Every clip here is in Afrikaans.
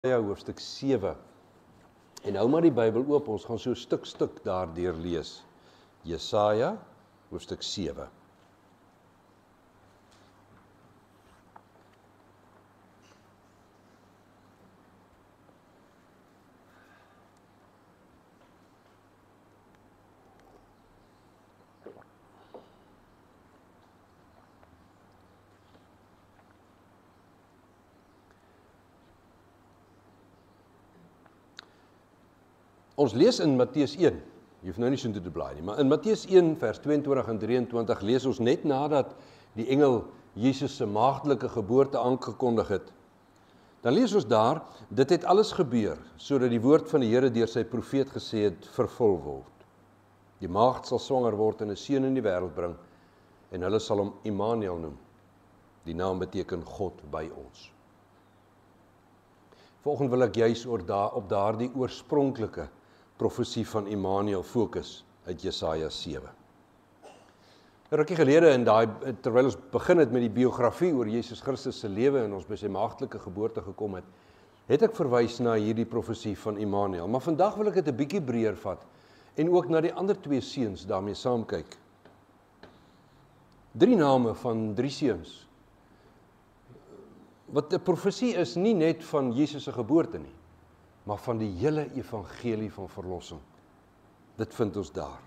Hoofstuk 7. En hou maar die Bybel oop, ons gaan so stuk daardeur lees. Jesaja, hoofstuk 7. Ons lees in Matteus 1, jy hoef nou nie so toe te blaai nie, maar in Matteus 1 vers 22 en 23 lees ons net nadat die engel Jesus se maagdelike geboorte aangekondig het. Dan lees ons daar, dit het alles gebeur, sodat die woord van die Here deur sy profeet gesê het, vervul word. Die maagd sal swanger word en 'n seun in die wêreld bring, en hulle sal hom Immanuel noem. Die naam beteken God by ons. Volgende wil ek juis op daardie oorspronklike profesie van Immanuel fokus uit Jesaja 7. 'n Rukkie gelede, terwyl ons begin het met die biografie oor Jesus Christus se lewe en ons by sy maagdelike geboorte gekom het ek verwys na hierdie profesie van Immanuel. Maar vandag wil ek dit 'n bietjie breër vat en ook na die ander twee seuns daarmee saam kyk. 3 name van 3 seuns. Wat 'n profesie is nie net van Jesus se geboorte nie, maar van die hele evangelie van verlossing. Dit vind ons daar.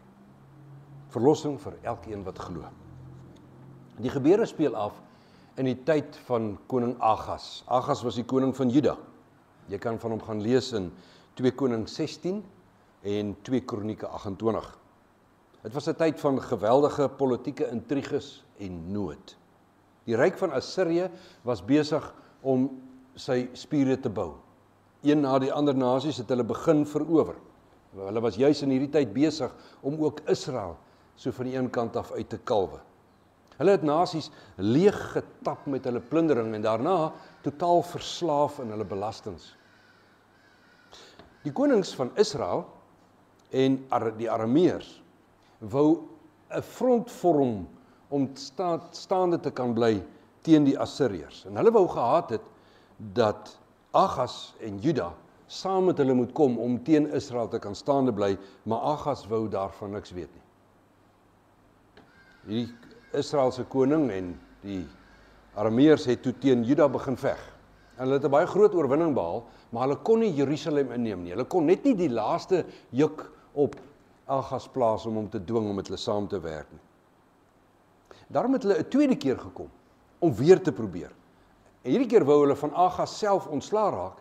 Verlossing vir elkeen wat glo. Die gebeure speel af in die tyd van koning Agas. Agas was die koning van Juda. Jy kan van hom gaan lees in 2 Konings 16 en 2 Kronieke 28. Dit was 'n tyd van geweldige politieke intriges en nood. Die ryk van Assirië was besig om sy spiere te bou. Een na die ander nasies het hulle begin verower. Hulle was juis in hierdie tyd besig om ook Israel so van die een kant af uit te kalwe. Hulle het nasies leeg getap met hulle plundering en daarna totaal verslaaf in hulle belastings. Die konings van Israel en die Arameërs wou 'n front vorm om staande te kan bly teen die Assiriërs. En hulle wou gehad het dat Agas en Juda saam met hulle moet kom om teen Israel te kan staande bly, maar Agas wou daarvan niks weet nie. Die Israelse koning en die Arameërs het toe teen Juda begin veg. En hulle het 'n baie groot oorwinning behaal, maar hulle kon nie Jerusalem inneem nie. Hulle kon net nie die laaste juk op Agas plaas om hom te dwing om met hulle saam te werk nie. Daarom het hulle 'n tweede keer gekom om weer te probeer. En hierdie keer wou hulle van Agas self ontslaa raak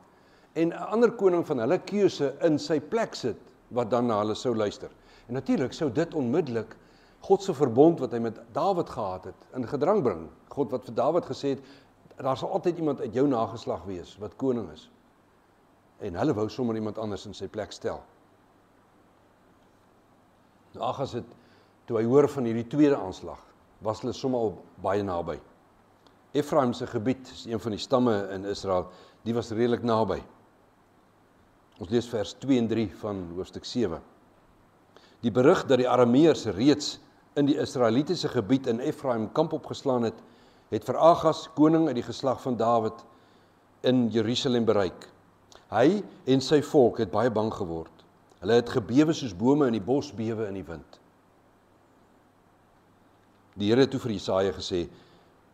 en 'n ander koning van hulle keuse in sy plek sit wat dan na hulle sou luister. En natuurlik sou dit onmiddellik God se verbond wat hy met Dawid gehad het in gedrang bring. God wat vir Dawid gesê het, daar sal altyd iemand uit jou nageslag wees wat koning is. En hulle wou sommer iemand anders in sy plek stel. Agas het, toe hy hoor van hierdie tweede aanslag, was hulle sommer al baie naby. Efraim se gebied is een van die stamme in Israel, die was redelik naby. Ons lees vers 2 en 3 van hoofstuk 7. Die berig dat die Arameërs reeds in die Israelitiese gebied in Efraim kamp opgeslaan het, het vir Agas, koning uit die geslag van Dawid, in Jerusalem bereik. Hy en sy volk het baie bang geword. Hulle het gebewe soos bome in die bos bewe in die wind. Die Here het toe vir Jesaja gesê,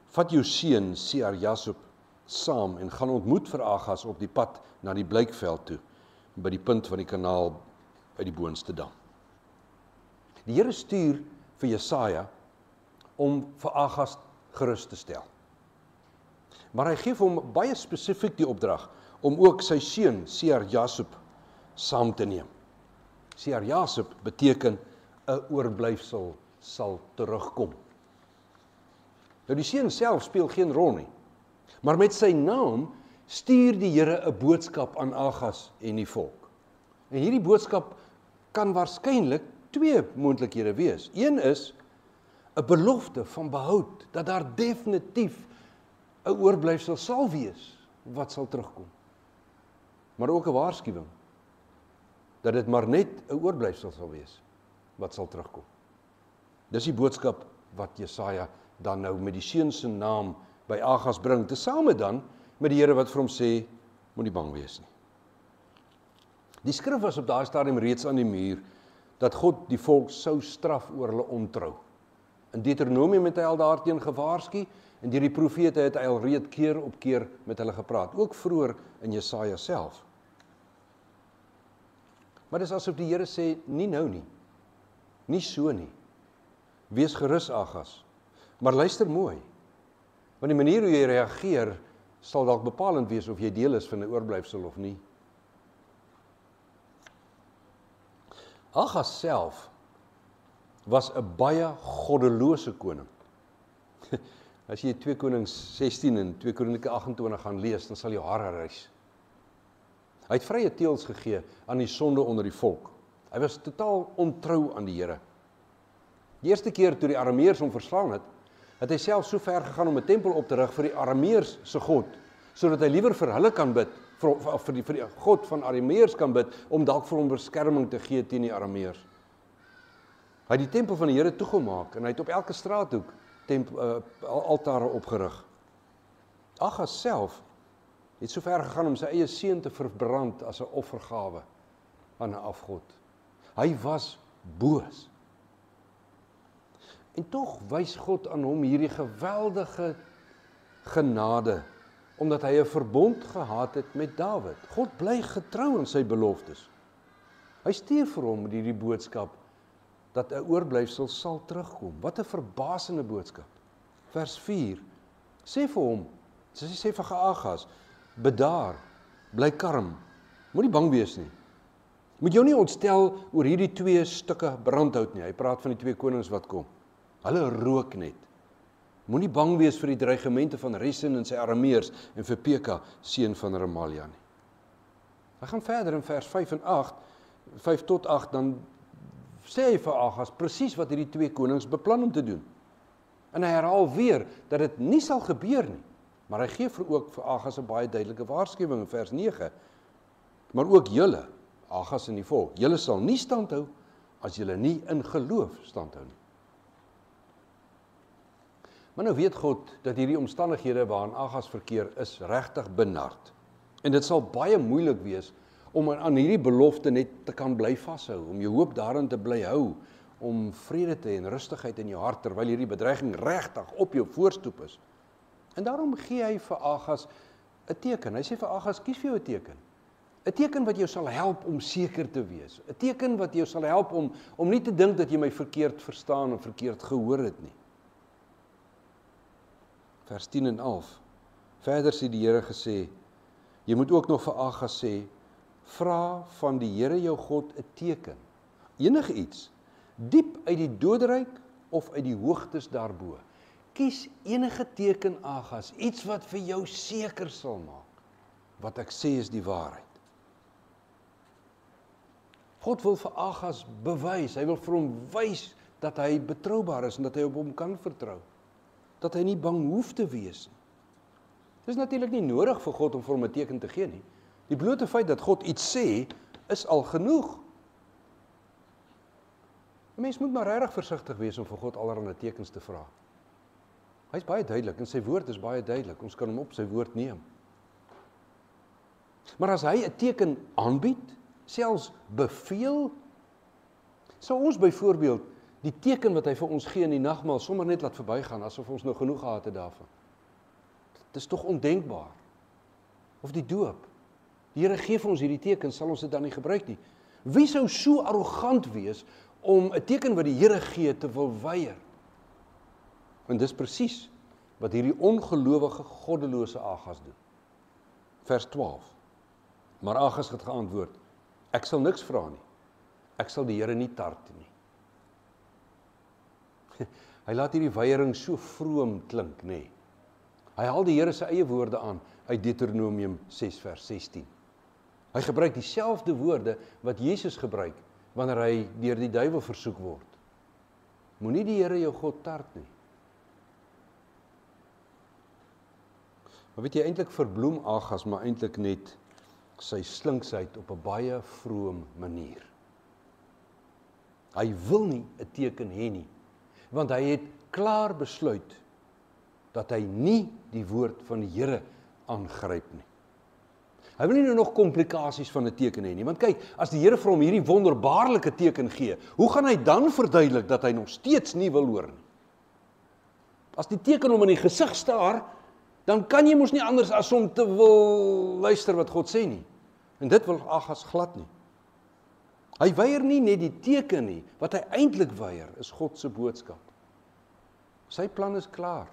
vat jou seun Sear-Jasub saam en gaan ontmoet vir Agas op die pad na die Bleikveld toe, by die punt van die kanaal uit die boonste dam. Die Here stuur vir Jesaja om vir Agas gerus te stel. Maar hy gee vir hom baie spesifiek die opdrag om ook sy seun Sear-Jasub saam te neem. Sear-Jasub beteken 'n oorblyfsel sal terugkom. Nou die seun self speel geen rol nie, maar met sy naam stuur die Here 'n boodskap aan Agas en die volk. En hierdie boodskap kan waarskynlik 2 moontlikhede wees. Een is 'n belofte van behoud, dat daar definitief 'n oorblyfsel sal wees wat sal terugkom. Maar ook 'n waarskuwing dat dit maar net 'n oorblyfsel sal wees wat sal terugkom. Dis die boodskap wat Jesaja dan nou met die seun se naam by Agas bring, tesame dan met die Here wat vir hom sê, Moenie bang wees nie. Die skrif was op daai stadium reeds aan die muur, dat God die volk sou straf oor hulle ontrou. In Deuteronomium het hy al daarteen gewaarsku, en deur die profete het hy al reeds keer op keer met hulle gepraat, ook vroeër in Jesaja self. Maar dis asof die Here sê, nie nou nie, nie so nie. Wees gerus, Agas, maar luister mooi, want die manier hoe jy reageer, sal dalk bepalend wees of jy deel is van 'n oorblyfsel of nie. Agas self was 'n baie goddelose koning. As jy 2 Konings 16 en 2 Kronieke 28 gaan lees, dan sal jou hare rys. Hy het vrye teels gegee aan die sonde onder die volk. Hy was totaal ontrou aan die Here. Die eerste keer toe die Arameërs hom verslaan het, het hy self so ver gegaan om 'n tempel op te rig vir die Arameërs se God, sodat hy liewer vir hulle kan bid, vir die God van Arameërs kan bid, om dalk vir hom beskerming te gee teen die Arameërs. Hy het die tempel van die Here toegemaak, en hy het op elke straathoek altare opgerig. Agas self het so ver gegaan om sy eie seun te verbrand as 'n offergawe aan 'n afgod. Hy was boos. En tog wys God aan hom hierdie geweldige genade, omdat hy 'n verbond gehad het met Dawid. God bly getrou aan sy beloftes. Hy stuur vir hom hierdie boodskap, dat 'n oorblyfsel sal terugkom. Wat 'n verbasende boodskap. Vers 4, sê vir hom, sê vir Agas, bedaar, bly kalm, moenie bang wees nie. Moet jou nie ontstel oor hierdie 2 stukke brandhout nie. Hy praat van die 2 konings wat kom. Hulle rook net. Moenie bang wees vir die dreigemente van Resin en sy Arameërs en vir Peka, seun van Remalia nie. Hy gaan verder in vers 5 en 8, 5 tot 8, dan sê hy vir Agas presies wat hierdie 2 konings beplan om te doen. En hy herhaal weer dat dit nie sal gebeur nie. Maar hy gee ook vir Agas 'n baie duidelike waarskuwing in vers 9. Maar ook julle, Agas en die volk, julle sal nie standhou as julle nie in geloof standhou nie. Maar nou weet God dat hierdie omstandighede waarin Agas verkeer is regtig benard. En dit sal baie moeilik wees om aan hierdie belofte net te kan bly vashou, om jou hoop daarin te bly hou, om vrede te hê en rustigheid in jou hart, terwyl hierdie bedreiging regtig op jou voorstoep is. En daarom gee hy vir Agas 'n teken. Hy sê vir Agas, kies vir jou 'n teken. 'n Teken wat jou sal help om seker te wees. 'n Teken wat jou sal help om nie te dink dat jy my verkeerd verstaan en verkeerd gehoor het nie. Vers 10 en 11. Verder sê die Here gesê, jy moet ook nog vir Agas sê, vra van die Here jou God 'n teken. Enige iets, diep uit die doderyk of uit die hoogtes daarbo. Kies enige teken, Agas, iets wat vir jou seker sal maak. Wat ek sê is die waarheid. God wil vir Agas bewys, hy wil vir hom wys dat hy betroubaar is en dat hy op hom kan vertrou. Dat hy nie bang hoef te wees nie. Dit is natuurlik nie nodig vir God om vir hom 'n teken te gee nie. Die blote feit dat God iets sê, is al genoeg. 'n Mens moet maar regtig versigtig wees om vir God allerlei tekens te vra. Hy is baie duidelik en sy woord is baie duidelik. Ons kan hom op sy woord neem. Maar as hy 'n teken aanbied, selfs beveel, sou ons byvoorbeeld die teken wat hy vir ons gee in die nagmaal sommer net laat verbygaan, asof ons nou genoeg gehad het daarvan. Dit is tog ondenkbaar. Of die doop. Die Here gee vir ons hierdie teken, sal ons dit dan nie gebruik nie. Wie sou so arrogant wees om 'n teken wat die Here gee te wil weier? En dis presies wat hierdie ongelowige, goddelose Agas doen. Vers 12. Maar Agas het geantwoord, ek sal niks vra nie. Ek sal die Here nie tart nie. Hy laat hierdie weiering so vroom klink, nê. Hy haal die Here se eie woorde aan uit Deuteronomium 6 vers 16. Hy gebruik dieselfde woorde wat Jesus gebruik wanneer hy deur die duiwel versoek word. Moenie die Here jou God tart nie. Maar weet jy, eintlik verbloem Agas maar eintlik net sy slinksheid op 'n baie vroom manier. Hy wil nie 'n teken hê nie, want hy het klaar besluit dat hy nie die woord van die Here aangryp nie. Hy wil nie nou nog komplikasies van 'n teken hê nie, want kyk, as die Here vir hom hierdie wonderbaarlike teken gee, hoe gaan hy dan verduidelik dat hy nog steeds nie wil hoor nie? As die teken hom in die gesig staar, dan kan jy mos nie anders as om te wil luister wat God sê nie. En dit wil Agas glad nie. Hy weier nie net die teken nie, wat hy eintlik weier, is God se boodskap. Sy plan is klaar.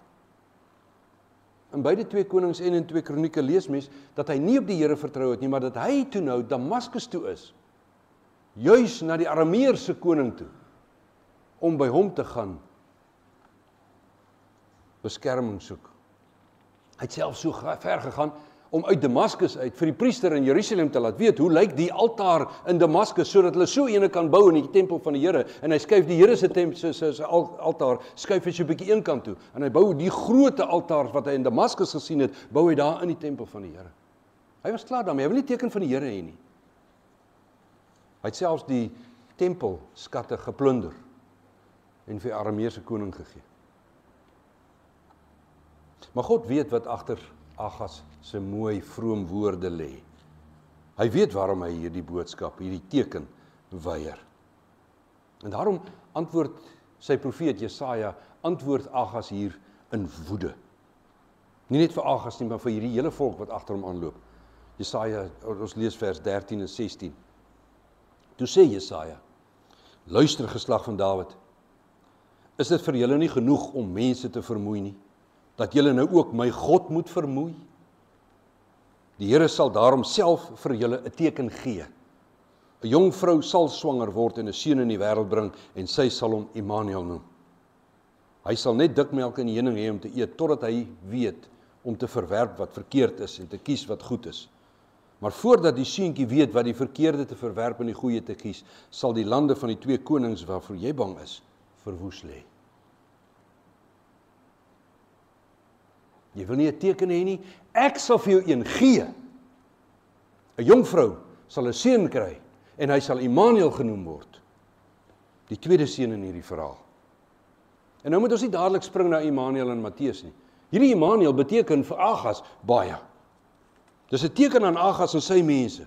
In beide 2 Konings en in 2 Kronieke lees mens, dat hy nie op die Here vertrou het nie, maar dat hy toe nou Damaskus toe is, juis na die Arameërse koning toe, om by hom te gaan beskerming soek. Hy het self so ver gegaan, om uit Damaskus uit, vir die priester in Jerusalem te laat weet, hoe lyk die altaar in Damaskus, sodat hulle so ene kan bou in die tempel van die Here, en hy skuif die Here se altaar, skuif hy so 'n bietjie een kant toe, en hy bou die groot altaar wat hy in Damaskus gesien het, bou hy daar in die tempel van die Here. Hy was klaar daarmee, hy wil nie teken van die Here hê nie. Hy het selfs die tempelskatte geplunder, en vir die Arameërse koning gegee. Maar God weet wat agter Agas se mooi vroom woorde lê. Hy weet waarom hy hierdie boodskap, hierdie teken weier. En daarom antwoord sy profeet Jesaja, antwoord Agas hier in woede. Nie net vir Agas nie, maar vir hierdie hele volk wat agter hom aanloop. Jesaja, ons lees vers 13 en 16. Toe sê Jesaja, luister geslag van Dawid, is dit vir julle nie genoeg om mense te vermoei nie, dat julle nou ook my God moet vermoei? Die Here sal daarom self vir julle 'n teken gee. 'n Jong vrou sal swanger word en 'n seun in die wêreld bring, en sy sal hom Immanuel noem. Hy sal net dikmelk en heuning hê om te eet, totdat hy weet om te verwerp wat verkeerd is en te kies wat goed is. Maar voordat die seentjie weet wat die verkeerde te verwerp en die goeie te kies, sal die lande van die 2 konings waarvoor jy bang is, verwoes lê. Jy wil nie 'n teken hê nie, ek sal vir jou een gee. 'n Jong vrou sal 'n seun kry, en hy sal Immanuel genoem word. Die tweede seun in hierdie verhaal. En nou moet ons nie dadelik spring na Immanuel in Matteus nie. Hierdie Immanuel beteken vir Agas baie. Dis 'n teken aan Agas en sy mense.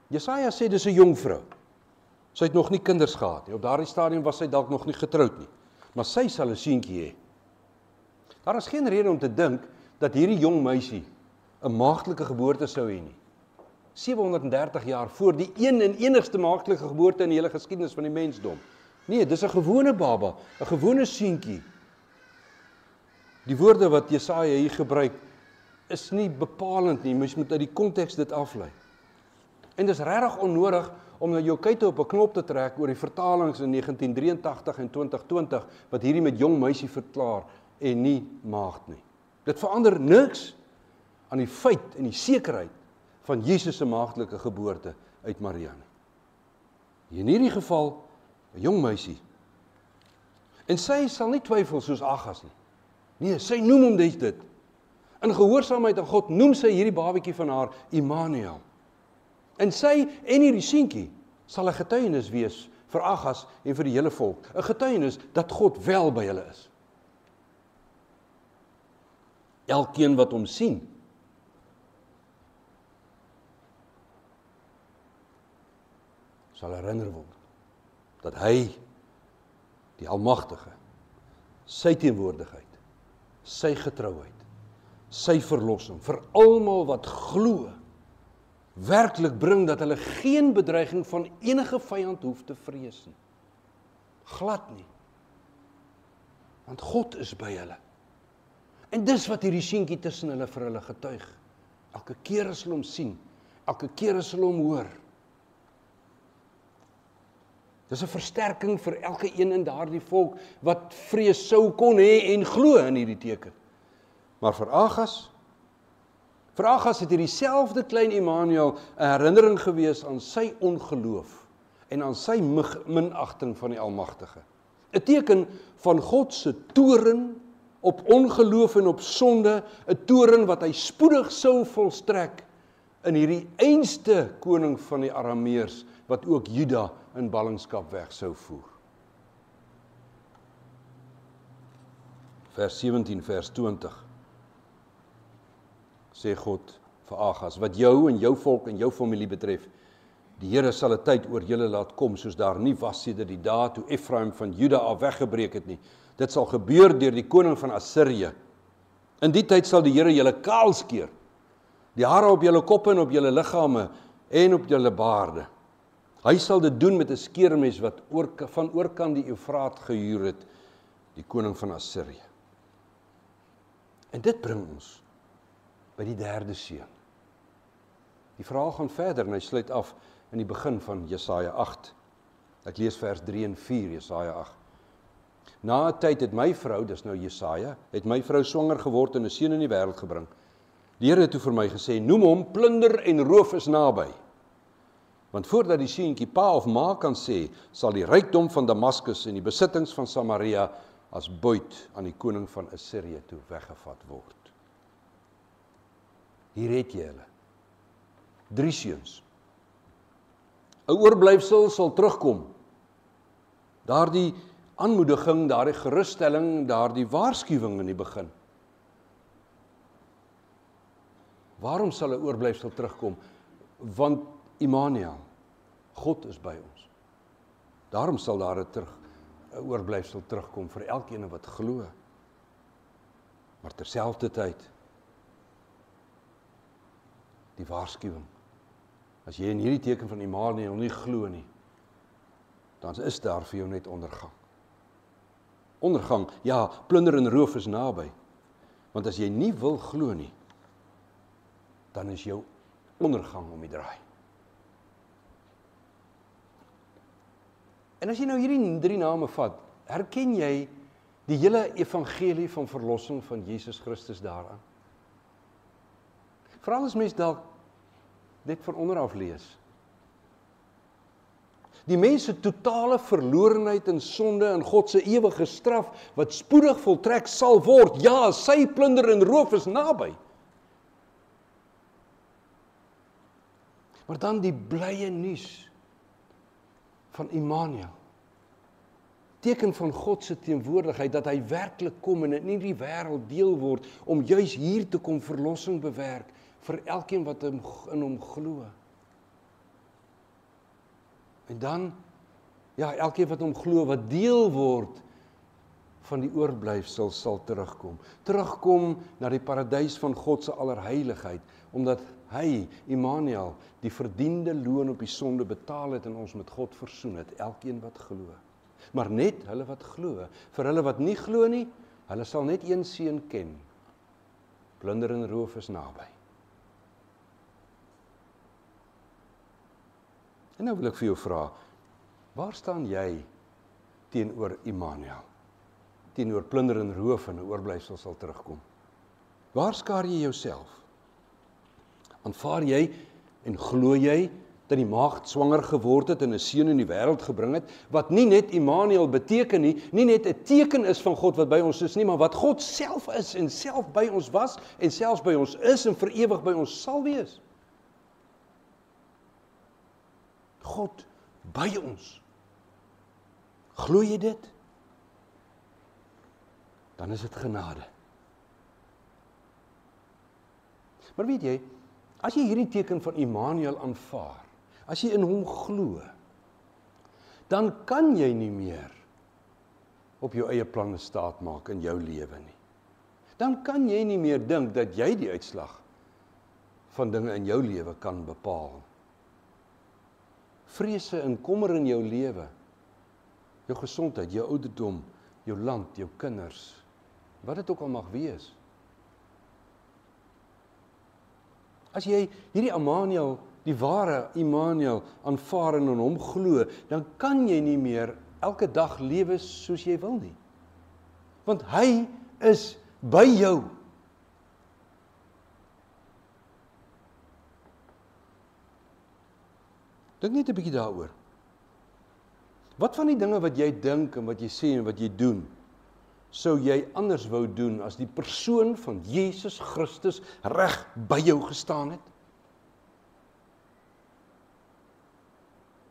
Jesaja sê dis 'n jong vrou. Sy het nog nie kinders gehad nie. Op daardie stadium was sy dalk nog nie getroud nie. Maar sy sal 'n seentjie hê. Daar is geen rede om te dink dat hierdie jong meisie 'n maagdelike geboorte sou hê nie. 730 jaar voor die een en enigste maagdelike geboorte in die hele geskiedenis van die mensdom. Nee, dis 'n gewone baba, 'n gewone seentjie. Die woorde wat Jesaja hier gebruik is nie bepalend nie, mens moet uit die konteks dit aflei. En dis regtig onnodig om nou jou kuite op 'n knop te trek oor die vertalings in 1983 en 2020 wat hierdie met jong meisie verklaar en nie maagd nie. Dit verander niks aan die feit en die sekerheid van Jesus se maagdelike geboorte uit Maria nie. In hierdie geval 'n jong meisie. En sy sal nie twyfel soos Agas nie. Nee, sy noem hom dit. In gehoorsaamheid aan God noem sy hierdie babatjie van haar Immanuel. En sy en hierdie seentjie sal 'n getuienis wees vir Agas en vir die hele volk. 'n Getuienis dat God wel by hulle is. Elkeen wat hom sien, sal herinner word dat hy, die Almagtige, sy teenwoordigheid, sy getrouheid, sy verlossing vir almal wat glo, werklik bring dat hulle geen bedreiging van enige vyand hoef te vrees nie. Glad nie. Want God is by hulle. En dis wat hierdie seentjie tussen hulle vir hulle getuig. Elke keer as hulle hom sien, elke keer as hulle hom hoor. Dis 'n versterking vir elke een in daardie volk wat vrees sou kon hê en glo in hierdie teken. Maar vir Agas het hierdie selfde klein Immanuel 'n herinnering gewees aan sy ongeloof en aan sy minagting van die Almagtige. 'n Teken van God se toorn op ongeloof en op sonde, 'n toorn wat hy spoedig sou volstrek in hierdie einste koning van die Arameërs, wat ook Juda in ballingskap weg sou voer. Vers 17, vers 20, sê God vir Agas, wat jou en jou volk en jou familie betref. Die Here sal 'n tyd oor julle laat kom, soos daar nie was sedert die dae toe Efraim van Juda af weggebreek het nie. Dit sal gebeur deur die koning van Assirië. In die tyd sal die Here julle kaal skeer, die hare op julle koppe en op julle liggame en op julle baarde. Hy sal dit doen met 'n skeermes wat van oorkant die Eufraat gehuur het, die koning van Assirië. En dit bring ons by die derde seun. Die verhaal gaan verder en hy sluit af in die begin van Jesaja 8. Ek lees vers 3 en 4, Jesaja 8. Na 'n tyd het my vrou, dis nou Jesaja, het my vrou swanger geword en 'n seun in die wêreld gebring. Die Here het toe vir my gesê, noem hom, plunder en roof is naby. Want voordat die seentjie pa of ma kan sê, sal die rykdom van Damaskus en die besittings van Samaria as buit aan die koning van Assirië toe weggevat word. Hier het jy hulle. 3 seuns. 'n Oorblyfsel sal terugkom. Daardie aanmoediging, daardie gerusstelling, daardie waarskuwing in die begin. Waarom sal 'n oorblyfsel terugkom? Want Immanuel, God is by ons. Daarom sal daar 'n oorblyfsel terugkom vir elkeen wat glo. Maar terselfdertyd die waarskuwing. As jy in hierdie teken van Immanuel nie glo nie, dan is daar vir jou net ondergang. Ondergang, ja, plunder en roof is naby. Want as jy nie wil glo nie, dan is jou ondergang om die draai. En as jy nou hierdie 3 name vat, herken jy die hele evangelie van verlossing van Jesus Christus daaraan? Veral as mens dalk net van onder af lees. Die mens se totale verlorenheid en sonde en God se ewige straf wat spoedig voltrek sal word. Ja, sy plunder en roof is naby. Maar dan die blye nuus van Immanuel. Teken van God se teenwoordigheid dat hy werklik kom en in die wêreld deel word om juis hier te kom verlossing bewerk vir elkeen wat in hom glo. En dan, ja, elkeen wat hom glo, wat deel word van die oorblyfsel sal terugkom. Terugkom na die paradys van God se allerheiligheid, omdat hy, Immanuel, die verdiende loon op die sonde betaal het en ons met God versoen het, elkeen wat glo. Maar net hulle wat glo. Vir hulle wat nie glo nie, hulle sal net een seun ken. Plunder en roof is naby. En nou wil ek vir jou vra, waar staan jy teenoor Immanuel? Teenoor plunder en roof en 'n oorblyfsel sal terugkom. Waar skaar jy jouself? Aanvaar jy en glo jy dat die maagd swanger geword het en 'n seun in die wêreld gebring het, wat nie net Immanuel beteken nie net 'n teken is van God wat by ons is nie, maar wat God self is en self by ons was en selfs by ons is en vir ewig by ons sal wees. God by ons. Glo jy dit? Dan is dit genade. Maar weet jy, as jy hierdie teken van Immanuel aanvaar, as jy in hom glo, dan kan jy nie meer op jou eie planne staat maak in jou lewe nie. Dan kan jy nie meer dink dat jy die uitslag van dinge in jou lewe kan bepaal. Vrese en kommer in jou lewe, jou gesondheid, jou ouderdom, jou land, jou kinders, wat dit ook al mag wees. As jy hierdie Immanuel, die ware Immanuel, aanvaar en in hom glo, dan kan jy nie meer elke dag lewe soos jy wil nie. Want hy is by jou. Dink net 'n bietjie daaroor. Wat van die dinge wat jy dink en wat jy sê en wat jy doen, sou jy anders wou doen as die persoon van Jesus Christus reg by jou gestaan het?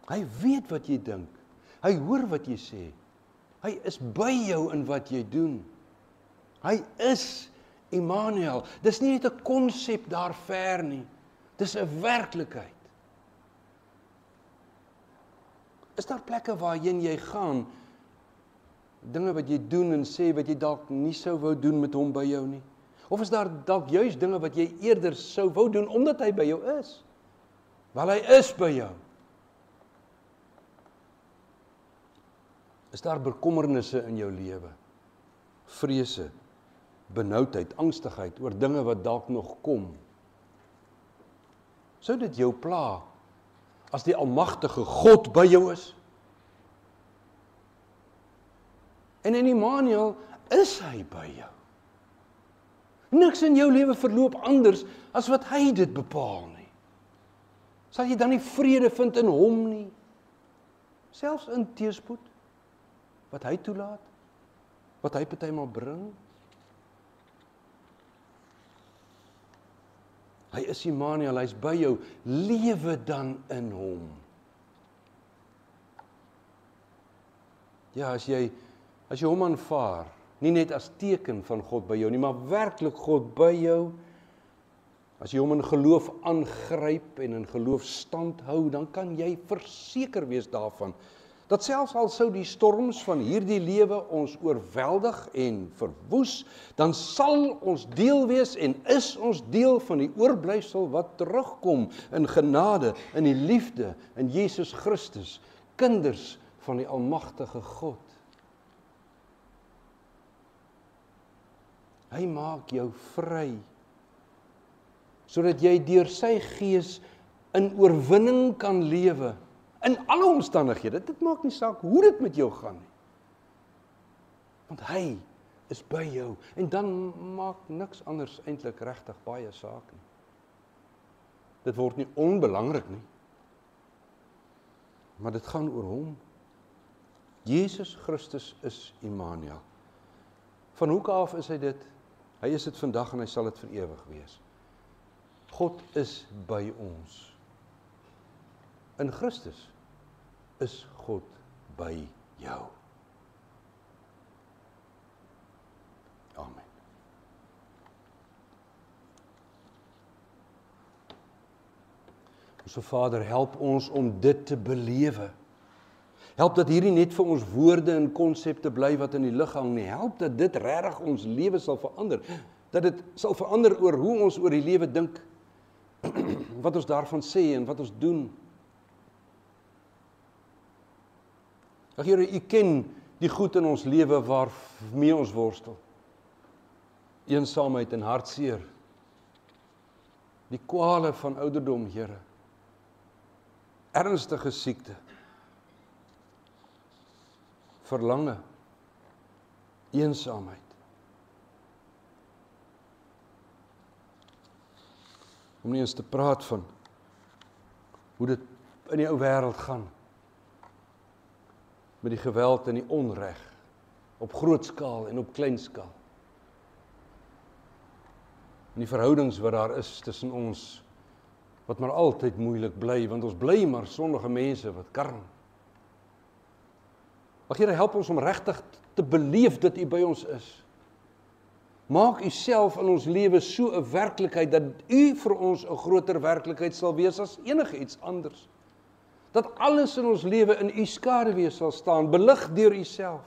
Hy weet wat jy dink. Hy hoor wat jy sê. Hy is by jou in wat jy doen. Hy is Immanuel, dis nie net 'n konsep daar ver nie. Dis 'n werklikheid. Is daar plekke waarheen jy gaan, dinge wat jy doen en sê wat jy dalk nie sou wou doen met hom by jou nie? Of is daar dalk juist dinge wat jy eerder sou wou doen omdat hy by jou is? Wel, hy is by jou. Is daar bekommernisse in jou lewe? Vrese, benoudheid, angstigheid oor dinge wat dalk nog kom? Sou dit jou pla as die almagtige God by jou is? En in Immanuel is hy by jou. Niks in jou lewe verloop anders as wat hy dit bepaal nie. Sal jy dan nie vrede vind in hom nie? Selfs in teëspoed, wat hy toelaat, wat hy partymal bring? Hy is Immanuel, hy is by jou, lewe dan in hom. Ja, as jy hom aanvaar, nie net as teken van God by jou nie, maar werklik God by jou, as jy hom in geloof aangryp en in geloof stand hou, dan kan jy verseker wees daarvan, dat selfs al sou die storms van hierdie lewe ons oorweldig en verwoes, dan sal ons deel wees en is ons deel van die oorblyfsel wat terugkom in genade, in die liefde, in Jesus Christus, kinders van die almagtige God. Hy maak jou vry, sodat jy deur sy gees in oorwinning kan lewe, in alle omstandighede. Dit maak nie saak hoe dit met jou gaan nie. Want hy is by jou, en dan maak niks anders eintlik regtig baie saak nie. Dit word nie onbelangrik nie, maar dit gaan oor hom. Jesus Christus is Immanuel. Van hoeke af is hy dit? Hy is dit vandag en hy sal dit vir ewig wees. God is by ons. In Christus is God by jou. Amen. Onse Vader, help ons om dit te belewe. Help dat hierdie net vir ons woorde en konsepte bly wat in die lug hang nie. Help dat dit regtig ons lewe sal verander. Dat dit sal verander oor hoe ons oor die lewe dink, wat ons daarvan sê en wat ons doen. Ag Here, U ken die goed in ons lewe waarmee ons worstel. Eensaamheid en hartseer. Die kwale van ouderdom, Here. Ernstige siekte. Verlange. Eensaamheid. Om nie eens te praat van hoe dit in die ou wêreld gaan. Met die geweld en die onreg, op groot skaal en op klein skaal. En die verhoudings wat daar is tussen ons, wat maar altyd moeilik bly, want ons bly maar sondige mense wat karm. Ag Here, help ons om regtig te beleef dat U by ons is. Maak U self in ons lewe so 'n werklikheid, dat U vir ons 'n groter werklikheid sal wees as enige iets anders. Dat alles in ons lewe in U skaduwee sal staan, belig deur U self.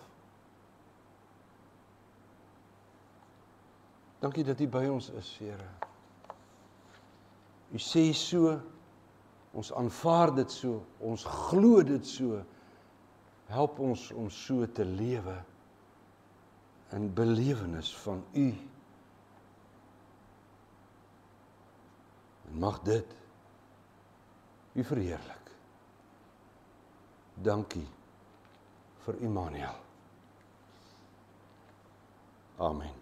Dankie dat U by ons is, Here. U sê so, ons aanvaar dit so, ons glo dit so. Help ons om so te lewe in belewenis van U. En mag dit U verheerlik. Dankie vir Immanuel. Amen.